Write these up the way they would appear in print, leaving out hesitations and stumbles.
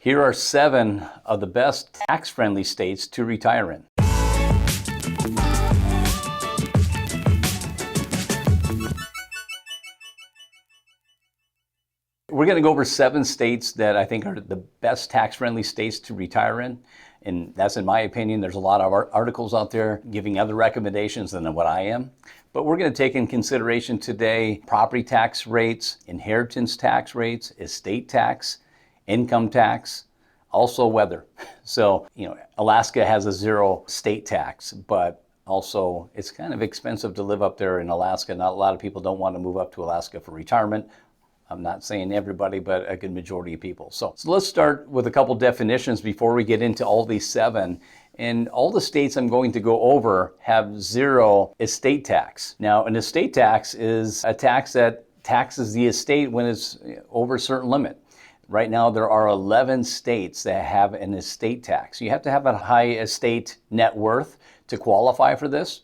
Here are 7 of the best tax-friendly states to retire in. We're going to go over 7 states that I think are the best tax-friendly states to retire in. And that's in my opinion. There's a lot of articles out there giving other recommendations than what I am. But we're going to take in consideration today property tax rates, inheritance tax rates, estate tax, income tax, also weather. So, Alaska has a 0 state tax, but also it's kind of expensive to live up there in Alaska. Not a lot of people don't want to move up to Alaska for retirement. I'm not saying everybody, but a good majority of people. So let's start with a couple definitions before we get into all these 7. And all the states I'm going to go over have 0 estate tax. Now, an estate tax is a tax that taxes the estate when it's over a certain limit. Right now, there are 11 states that have an estate tax. You have to have a high estate net worth to qualify for this,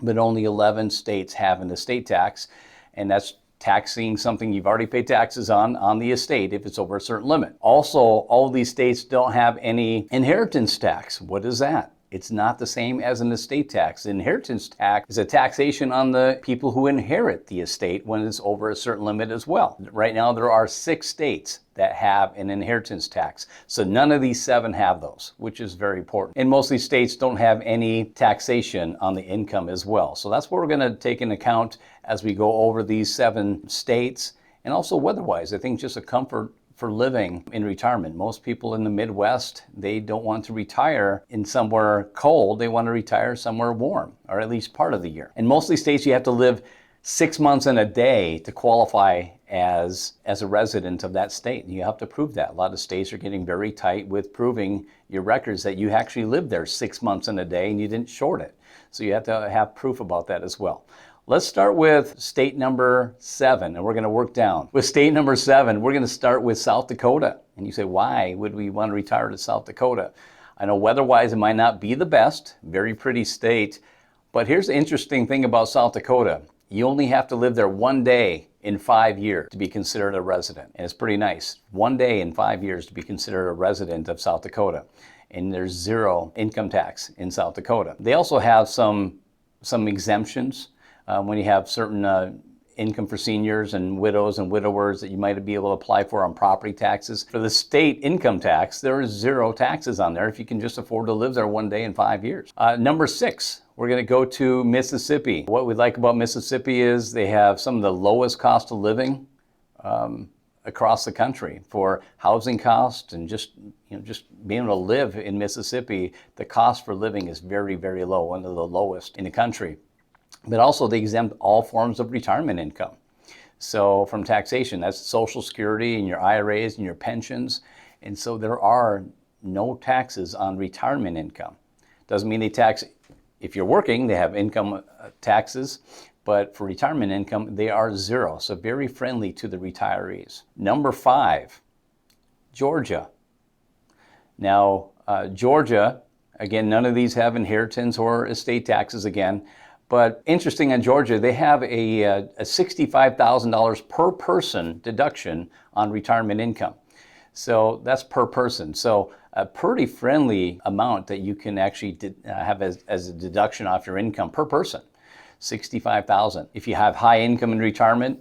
but only 11 states have an estate tax, and that's taxing something you've already paid taxes on the estate if it's over a certain limit. Also, all these states don't have any inheritance tax. What is that? It's not the same as an estate tax. The inheritance tax is a taxation on the people who inherit the estate when it's over a certain limit as well. Right now, there are 6 states that have an inheritance tax. So none of these 7 have those, which is very important. And most of these states don't have any taxation on the income as well. So that's what we're going to take into account as we go over these 7 states. And also weather-wise, I think just a comfort for living in retirement. Most people in the Midwest, they don't want to retire in somewhere cold. They want to retire somewhere warm, or at least part of the year. In most of these states, you have to live 6 months and a day to qualify as a resident of that state. You have to prove that. A lot of states are getting very tight with proving your records that you actually lived there 6 months and a day and you didn't short it. So you have to have proof about that as well. Let's start with state number 7, and we're going to work down. With state number 7, we're going to start with South Dakota. And you say, why would we want to retire to South Dakota? I know weather-wise it might not be the best, very pretty state, but here's the interesting thing about South Dakota. You only have to live there 1 day in 5 years to be considered a resident. And it's pretty nice. 1 day in 5 years to be considered a resident of South Dakota. And there's 0 income tax in South Dakota. They also have some exemptions. When you have certain income for seniors and widows and widowers that you might be able to apply for on property taxes. For the state income tax, there is 0 taxes on there if you can just afford to live there 1 day in 5 years. Number 6, we're going to go to Mississippi. What we like about Mississippi is they have some of the lowest cost of living across the country for housing costs and just being able to live in Mississippi. The cost for living is very, very low, one of the lowest in the country. But also they exempt all forms of retirement income. So from taxation, that's Social Security and your IRAs and your pensions. And so there are no taxes on retirement income. Doesn't mean they tax, if you're working, they have income taxes, but for retirement income, they are 0. So very friendly to the retirees. Number 5, Georgia. Now, Georgia, again, none of these have inheritance or estate taxes again. But interesting on Georgia, they have a $65,000 per person deduction on retirement income. So that's per person. So a pretty friendly amount that you can actually have as a deduction off your income per person, $65,000. If you have high income in retirement,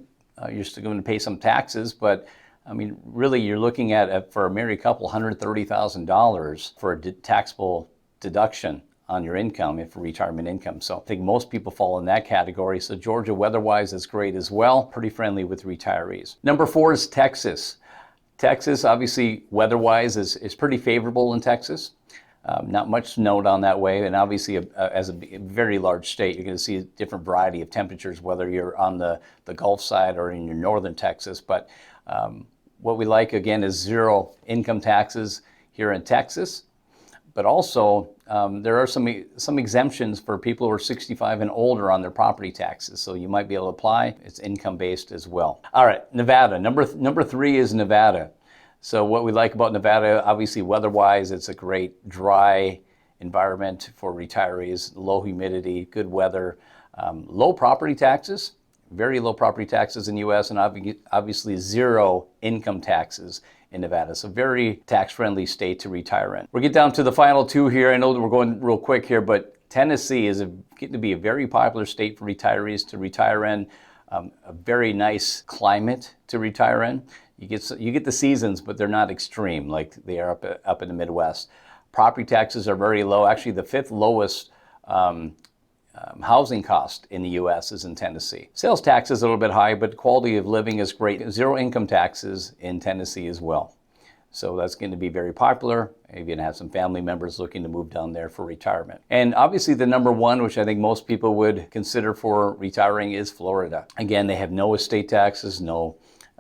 you're still going to pay some taxes, but I mean, really you're looking at, for a married couple, $130,000 for a taxable deduction on your income for retirement income. So I think most people fall in that category. So Georgia weather-wise is great as well, pretty friendly with retirees. Number 4 is Texas. Texas, obviously, weather-wise is pretty favorable in Texas. Not much to note on that way, and obviously as a very large state, you're going to see a different variety of temperatures, whether you're on the Gulf side or in your northern Texas. But what we like, again, is 0 income taxes here in Texas. But also, there are some exemptions for people who are 65 and older on their property taxes. So you might be able to apply. It's income-based as well. All right, Nevada. Number 3 is Nevada. So what we like about Nevada, obviously weather-wise, it's a great dry environment for retirees, low humidity, good weather, low property taxes, very low property taxes in the U.S., and obviously 0 income taxes in Nevada. It's a very tax-friendly state to retire in. We'll get down to the final two here. I know that we're going real quick here, but Tennessee is getting to be a very popular state for retirees to retire in. A very nice climate to retire in. You get the seasons, but they're not extreme like they are up in the Midwest. Property taxes are very low. Actually, the fifth lowest housing cost in the U.S. is in Tennessee. Sales tax is a little bit high, but quality of living is great. Zero income taxes in Tennessee as well. So that's going to be very popular. You're going to have some family members looking to move down there for retirement. And obviously the number one, which I think most people would consider for retiring, is Florida. Again, they have no estate taxes, no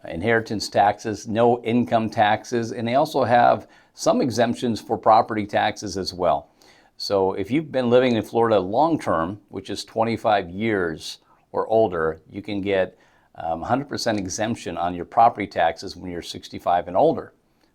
inheritance taxes, no income taxes, and they also have some exemptions for property taxes as well. So if you've been living in Florida long term, which is 25 years or older, you can get 100% exemption on your property taxes when you're 65 and older.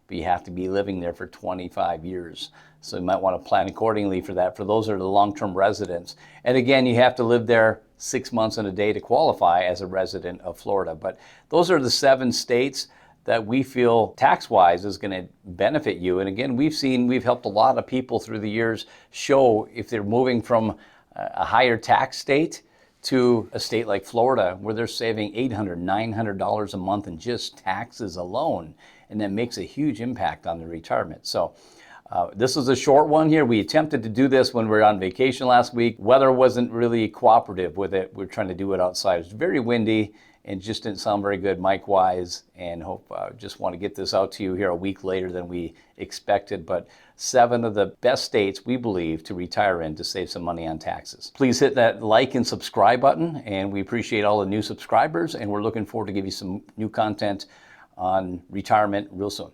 But you have to be living there for 25 years. So you might want to plan accordingly for that. For those that are the long-term residents. And again, you have to live there 6 months and a day to qualify as a resident of Florida. But those are the 7 states that we feel tax-wise is going to benefit you. And again, we've helped a lot of people through the years show if they're moving from a higher tax state to a state like Florida where they're saving $800, $900 a month in just taxes alone. And that makes a huge impact on their retirement. So this is a short one here. We attempted to do this when we were on vacation last week. Weather wasn't really cooperative with it. We were trying to do it outside. It was very windy and just didn't sound very good mic-wise, and just want to get this out to you here a week later than we expected. But 7 of the best states we believe to retire in to save some money on taxes. Please hit that like and subscribe button, and we appreciate all the new subscribers, and we're looking forward to give you some new content on retirement real soon.